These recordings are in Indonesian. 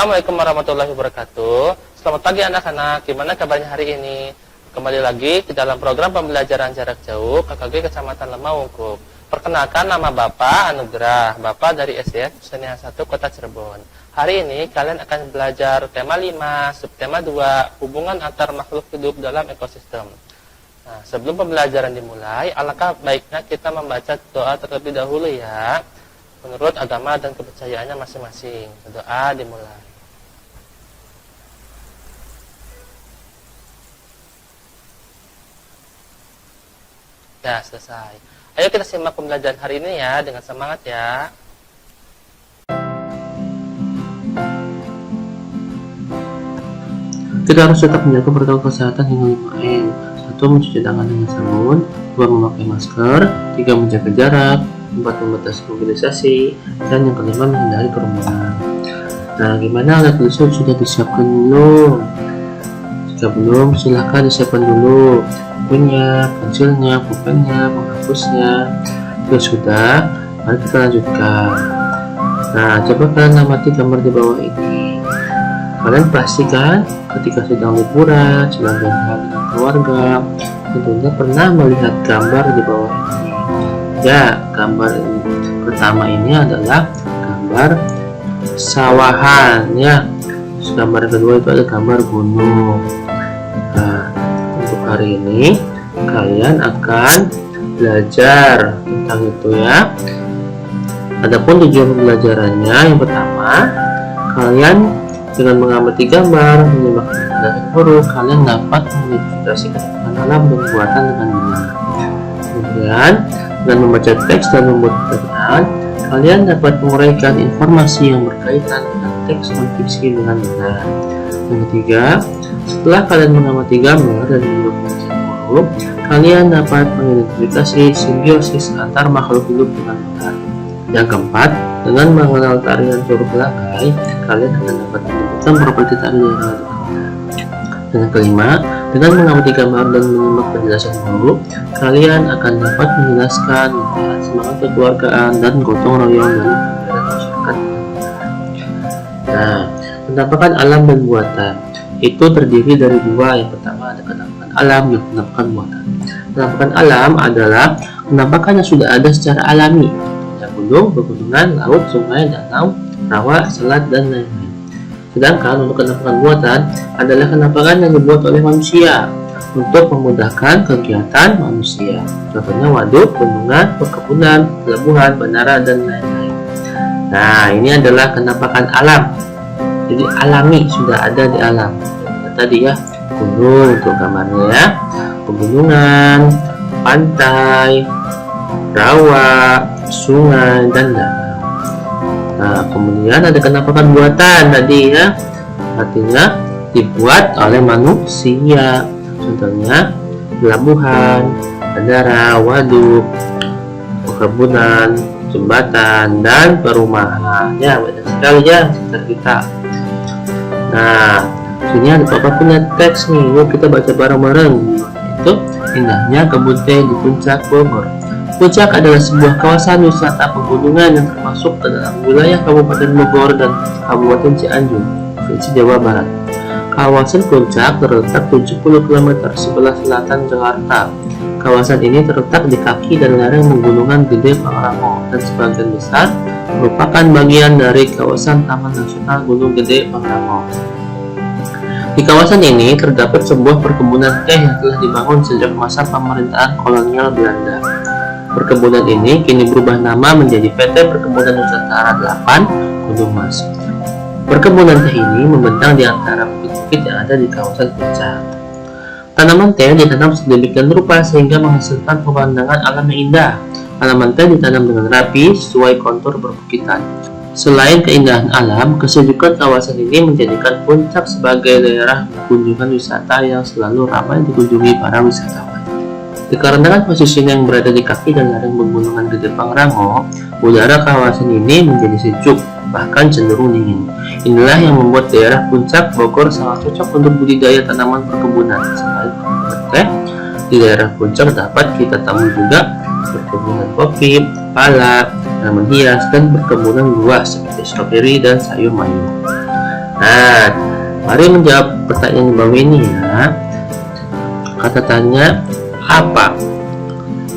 Assalamualaikum warahmatullahi wabarakatuh. Selamat pagi anak-anak, gimana kabarnya hari ini? Kembali lagi di dalam program pembelajaran jarak jauh KKG Kecamatan Lemah-Wungkuk. Perkenalkan, nama Bapak Anugrah, Bapak dari SDN Husania 1 Kota Cirebon. Hari ini kalian akan belajar tema 5, subtema 2, hubungan antar makhluk hidup dalam ekosistem. Nah, sebelum pembelajaran dimulai, alangkah baiknya kita membaca doa terlebih dahulu ya, menurut agama dan kepercayaannya masing-masing. Doa dimulai. Ya, selesai. Ayo kita simak pembelajaran hari ini ya, dengan semangat ya. Kita harus tetap menjaga protokol kesehatan hingga 5M. 1. Mencuci tangan dengan sabun. 2. Memakai masker. 3. Menjaga jarak. 4. Membatasi mobilisasi. Dan yang kelima, menghindari kerumunan. Nah, gimana alat tulis sudah disiapkan belum? Jika belum, silahkan disiapkan dulu bukunya, pensilnya, pulpennya, penghapusnya. Jika sudah, mari kita lanjutkan. Nah, coba kalian amati gambar di bawah ini. Kalian pastikan ketika sedang liburan, sedang jalan dengan keluarga, tentunya pernah melihat gambar di bawah ini. Ya, gambar ini pertama ini adalah gambar sawahan ya. Terus gambar kedua itu ada gambar gunung. Nah, untuk hari ini kalian akan belajar tentang itu ya. Adapun tujuan pembelajarannya, yang pertama, kalian dengan mengamati gambar, menyimak penjelasan huruf, kalian dapat mengidentifikasi keterangan alam dan buatan dengan benar. Kemudian, dengan membaca teks dan membuat pertanyaan, kalian dapat menguraikan informasi yang berkaitan dengan teks non-fiksi dengan benar. Yang ketiga, setelah kalian mengamati gambar dan membuat penjelasan huruf, kalian dapat mengidentifikasi simbiosis antar makhluk hidup dengan benar. Yang keempat, dengan mengenal tarian huruf Lakai, kalian akan dapat menemukan properti tari yang ada. Dan yang kelima, dengan mengamati gambar dan menyimak penjelasan huruf, kalian akan dapat menjelaskan semangat kekeluargaan dan gotong royong dalam kegiatan masyarakat. Nah, penampakan alam dan buatan itu terdiri dari dua. Yang pertama ada penampakan alam dan penampakan buatan. Penampakan alam adalah penampakan yang sudah ada secara alami, gunung, pegunungan, laut, sungai, danau, rawa, selat, dan lain-lain. Sedangkan untuk penampakan buatan adalah penampakan yang dibuat oleh manusia untuk memudahkan kegiatan manusia. Contohnya waduk, bendungan, perkebunan, pelabuhan, bandara, dan lain-lain. Nah, ini adalah penampakan alam. Jadi alami, sudah ada di alam. Tadi ya, gunung untuk gambarnya ya, pegunungan, pantai, rawa, sungai, dan danau. Nah, kemudian ada penampakan buatan tadi ya, artinya dibuat oleh manusia. Contohnya pelabuhan, bandara, waduk, perkebunan, jembatan, dan perumahan. Ya, banyak sekali ya sekitar kita. Nah, sini ada Bapak punya teks nih, yuk kita baca bareng-bareng. Itu indahnya kebun teh di puncak Bogor. Puncak adalah sebuah kawasan wisata pegunungan yang termasuk ke dalam wilayah Kabupaten Bogor dan Kabupaten Cianjur, Provinsi Jawa Barat. Kawasan Puncak terletak 70 km sebelah selatan Jakarta. Kawasan ini terletak di kaki dan lereng pegunungan Gede Pangrango dan sebagian besar merupakan bagian dari kawasan Taman Nasional Gunung Gede Pangrango. Di kawasan ini terdapat sebuah perkebunan teh yang telah dibangun sejak masa pemerintahan kolonial Belanda. Perkebunan ini kini berubah nama menjadi PT Perkebunan Nusantara 8 Gunung Mas. Perkebunan teh ini membentang di antara bukit-bukit yang ada di kawasan puncak. Tanaman teh ditanam sedemikian rupa sehingga menghasilkan pemandangan alam yang indah. Tanaman teh ditanam dengan rapi sesuai kontur perbukitan. Selain keindahan alam, kesejukan kawasan ini menjadikan puncak sebagai daerah kunjungan wisata yang selalu ramai dikunjungi para wisatawan. Dikarenakan posisinya yang berada di kaki dan lereng pegunungan Gede Pangrango, udara kawasan ini menjadi sejuk, bahkan cenderung dingin. Inilah yang membuat daerah puncak Bogor sangat cocok untuk budidaya tanaman perkebunan. Selain perkebunan teh, di daerah puncak dapat kita temui juga perkebunan kopi, pala, tanaman hias, dan perkebunan buah seperti stroberi dan sayur mayur. lihat. Mari menjawab pertanyaan di bawah ini ya. Kata tanya, apa?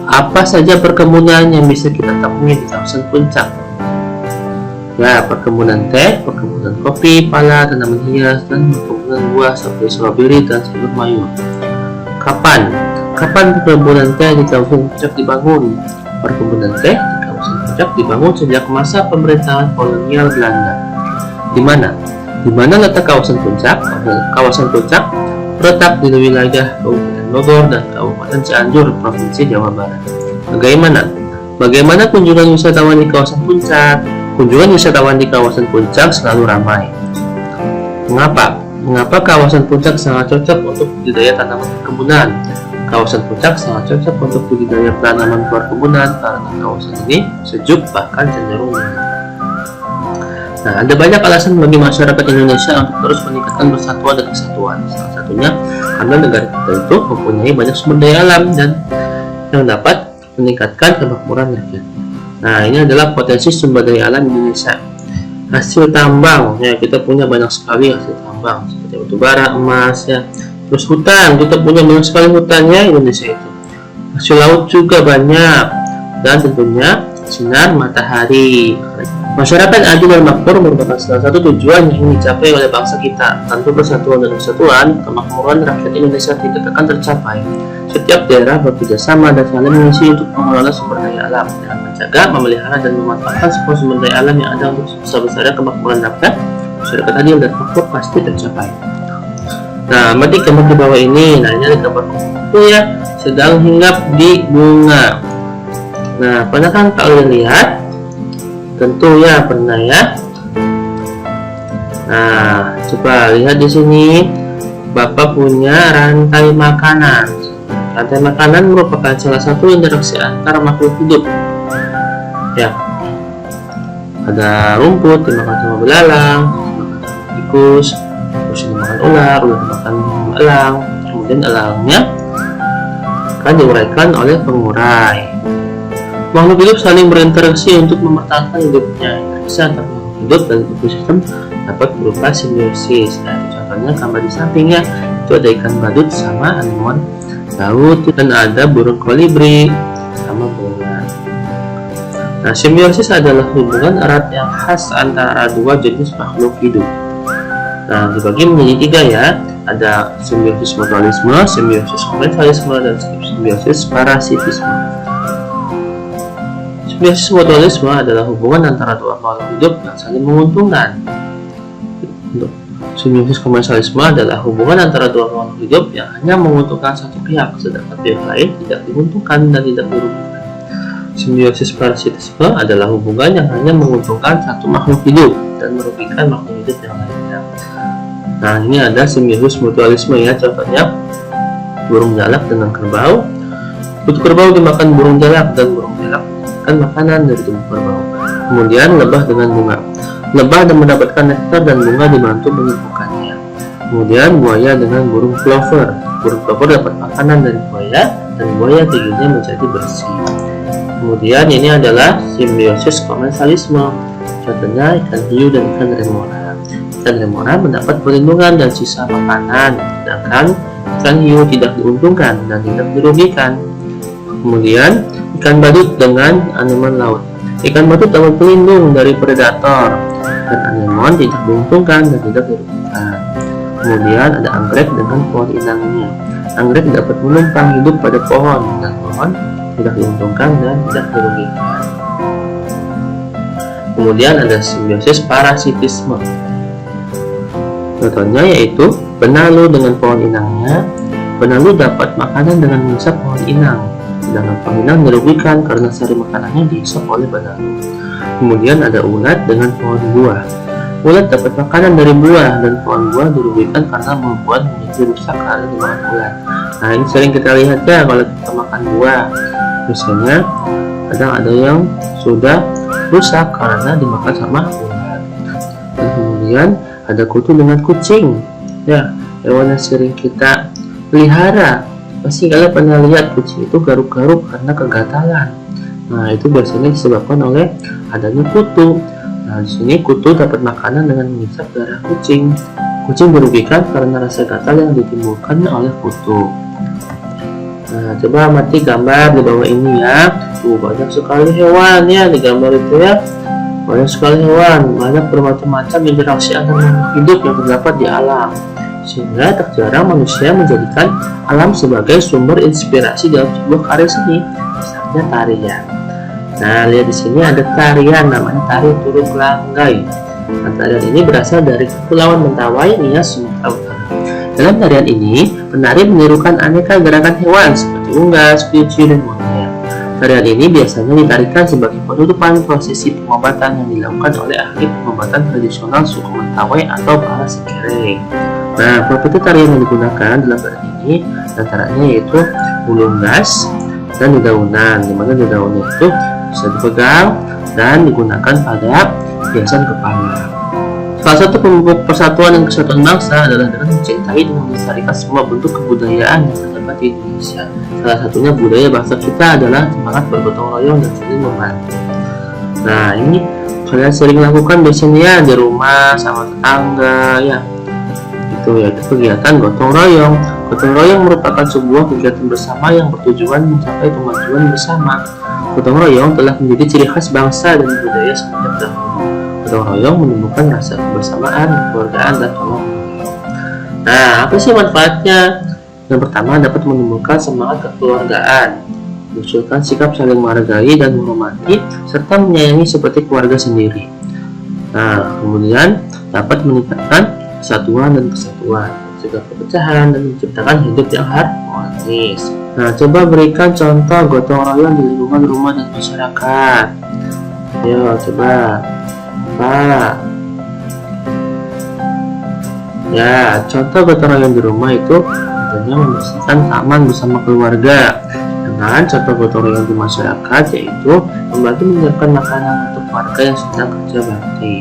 Apa saja perkebunan yang bisa kita temui di kawasan puncak? Ya, perkebunan teh, perkebunan kopi, pala, tanaman hias, dan perkebunan buah seperti stroberi dan sayur mayur. Kapan? Kapan perkebunan teh di kawasan puncak dibangun? Perkebunan teh di kawasan puncak dibangun sejak masa pemerintahan kolonial Belanda. Di mana? Di mana letak kawasan puncak? Kawasan puncak terletak di wilayah Kabupaten Bogor dan Kabupaten Cianjur, Provinsi Jawa Barat. Bagaimana kunjungan wisatawan di kawasan puncak? Kunjungan wisatawan di kawasan puncak selalu ramai. Mengapa? Mengapa kawasan puncak sangat cocok untuk budidaya tanaman perkebunan? Kawasan puncak sangat cocok untuk budidaya tanaman perkebunan karena kawasan ini sejuk bahkan cenderung dingin. Nah, ada banyak alasan bagi masyarakat Indonesia untuk terus meningkatkan persatuan dan kesatuan. Salah satunya karena negara kita itu mempunyai banyak sumber daya alam dan yang dapat meningkatkan kemakmuran rakyat. Nah, ini adalah potensi sumber daya alam Indonesia. Hasil tambang, ya kita punya banyak sekali hasil tambang seperti batu bara, emas, ya. Terus hutan, kita punya banyak sekali hutannya Indonesia itu. Hasil laut juga banyak, dan tentunya sinar matahari. Masyarakat adil dan makmur merupakan salah satu tujuan yang ingin dicapai oleh bangsa kita. Tanpa persatuan dan kesatuan, kemakmuran rakyat Indonesia tidak akan tercapai. Setiap daerah bekerja sama dan saling mengisi untuk mengelola sumber daya alam dengan menjaga, memelihara, dan memanfaatkan semua sumber daya alam yang ada untuk sebesar-besarnya kemakmuran rakyat. Masyarakat adil dan makmur pasti tercapai. Nah, amati gambar di bawah ini. Nah, ini ada gambar kupu ya, sedang hinggap di bunga. Nah, pernah kan kalian lihat? Tentu ya pernah ya. Nah, coba lihat di sini. Bapak punya rantai makanan. Rantai makanan merupakan salah satu interaksi antara makhluk hidup. Ya, ada rumput dimakan sama belalang, tikus, terus dimakan ular dimakan elang. Kemudian elangnya akan diuraikan oleh pengurai. Makhluk hidup saling berinteraksi untuk mempertahankan hidupnya. Interaksi antara makhluk hidup dan ekosistem dapat berupa simbiosis. Nah, contohnya gambar di sampingnya itu ada ikan badut sama anemon laut, dan ada burung kolibri sama bunga. Nah, simbiosis adalah hubungan erat yang khas antara dua jenis makhluk hidup. Nah, dibagi menjadi tiga ya. Ada simbiosis mutualisme, simbiosis komensalisme, dan simbiosis parasitisme. Simbiosis mutualisme adalah hubungan antara dua makhluk hidup yang saling menguntungkan. Simbiosis komensalisme adalah hubungan antara dua makhluk hidup yang hanya menguntungkan satu pihak, sedangkan pihak lain tidak diuntungkan dan tidak dirugikan. Simbiosis parasitisme adalah hubungan yang hanya menguntungkan satu makhluk hidup dan merugikan makhluk hidup yang lainnya. Nah, ini ada simbiosis mutualisme ya, contohnya burung jalak dengan kerbau. Kutu kerbau dimakan burung jalak dan burung jalak mendapatkan makanan dari tubuh kerbau. Kemudian lebah dengan bunga. Lebah mendapatkan nektar dan bunga dibantu menyembuhkannya. Kemudian buaya dengan burung plover. Burung plover dapat makanan dari buaya dan buaya giginya menjadi bersih. Kemudian ini adalah simbiosis komensalisme. Contohnya ikan hiu dan ikan remora. Ikan remora mendapat perlindungan dan sisa makanan, sedangkan ikan hiu tidak diuntungkan dan tidak dirugikan. Kemudian ikan badut dengan anemon laut. Ikan badut dapat pelindung dari predator, dan anemon tidak diuntungkan dan tidak dirugikan. Kemudian ada anggrek dengan pohon inangnya. Anggrek dapat menumpang hidup pada pohon, dan pohon tidak diuntungkan dan tidak dirugikan. Kemudian ada simbiosis parasitisme. Contohnya yaitu benalu dengan pohon inangnya. Benalu dapat makanan dengan menghisap pohon inang, sedangkan pohon inang dirugikan karena sari makanannya dihisap oleh benalu. Kemudian ada ulat dengan pohon buah. Ulat dapat makanan dari buah, dan pohon buah dirugikan karena membuat menjadi rusak karena dimakan ulat. Nah, ini sering kita lihat ya kalau kita makan buah. Biasanya kadang ada yang sudah rusak karena dimakan sama ulat. Dan kemudian ada kutu dengan kucing. Ya, hewan yang sering kita pelihara. Pasti kalian pernah lihat kucing itu garuk-garuk karena kegatalan. Nah, itu biasanya disebabkan oleh adanya kutu. Nah, di sini kutu dapat makanan dengan menghisap darah kucing. Kucing dirugikan karena rasa gatal yang ditimbulkan oleh kutu. Nah, coba amati gambar di bawah ini ya. Tuh, banyak sekali hewan ya di gambar itu ya. Banyak sekali hewan, banyak bermacam-macam interaksi antar makhluk hidup yang terdapat di alam. Sehingga tak jarang manusia menjadikan alam sebagai sumber inspirasi dalam sebuah karya seni, misalnya tarian. Nah, lihat di sini ada tarian namanya tari Turun Langgai. Nah, tarian ini berasal dari Kepulauan Mentawai, Nias, Sumatera Utara. Dalam tarian ini, penari menirukan aneka gerakan hewan seperti unggas, kelinci, dan monyet. Tarian ini biasanya ditarikan sebagai penutupan prosesi pengobatan yang dilakukan oleh ahli pengobatan tradisional suku Mentawai atau para sekere. Nah, beberapa tarian yang digunakan dalam tarian ini antaranya yaitu bulunggas dan dedaunan, di mana dedaunan itu bisa dipegang dan digunakan pada hiasan kepala. Salah satu pemupuk persatuan dan kesatuan bangsa adalah dengan mencintai dan melestarikan semua bentuk kebudayaan yang terdapat di Indonesia. Salah satunya budaya bangsa kita adalah semangat bergotong royong dan saling membantu. Nah, ini kalian sering lakukan biasanya di rumah sama tetangga ya. Itu yaitu kegiatan gotong royong. Gotong royong merupakan sebuah kegiatan bersama yang bertujuan mencapai kemajuan bersama. Gotong royong telah menjadi ciri khas bangsa dan budaya sejak dahulu. Gotong royong menumbuhkan rasa kebersamaan, kekeluargaan, dan tolong menolong. Nah, apa sih manfaatnya? Yang pertama, dapat menumbuhkan semangat kekeluargaan, menunjukkan sikap saling menghargai dan menghormati, serta menyayangi seperti keluarga sendiri. Nah, kemudian dapat meningkatkan kesatuan dan kesatuan, mencegah perpecahan dan menciptakan hidup yang harmonis. Nah, coba berikan contoh gotong royong di lingkungan rumah dan masyarakat. Ayo, coba. Pak. Ya, contoh gotong royong di rumah itu tentunya membersihkan taman bersama keluarga. Dengan contoh gotong royong di masyarakat yaitu membantu menyiapkan makanan untuk warga yang sedang kerja bakti.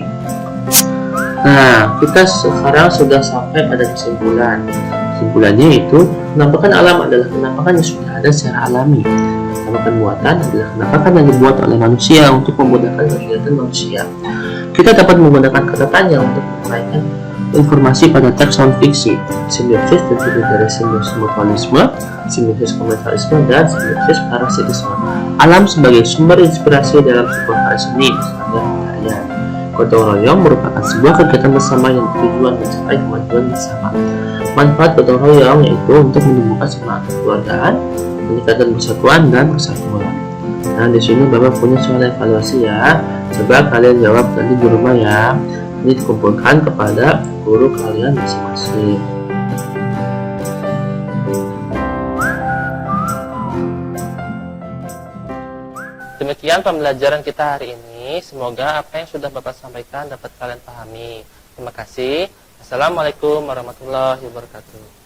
Nah, kita sekarang sudah sampai pada kesimpulan. Kesimpulannya itu, penampakan alam adalah penampakan yang sudah ada secara alami. Penampakan buatan adalah penampakan yang dibuat oleh manusia untuk memudahkan kegiatan manusia. Kita dapat menggunakan kata tanya untuk menguraikan informasi pada teks non fiksi. Simbiosis terdiri dari simbiosis mutualisme, simbiosis komentalisme, dan simbiosis parasitisme. Alam sebagai sumber inspirasi dalam sebuah karya seni, misalnya tarian. Gotong royong merupakan sebuah kegiatan bersama yang bertujuan mencapai kemajuan bersama. Manfaat gotong royong yaitu untuk menumbuhkan semangat kekeluargaan, meningkatkan persatuan dan kesatuan. Nah, di sini Bapak punya soal evaluasi ya. Coba kalian jawab tadi di rumah ya. Ini dikumpulkan kepada guru kalian masing-masing. Demikian pembelajaran kita hari ini. Semoga apa yang sudah Bapak sampaikan dapat kalian pahami. Terima kasih. Assalamualaikum warahmatullahi wabarakatuh.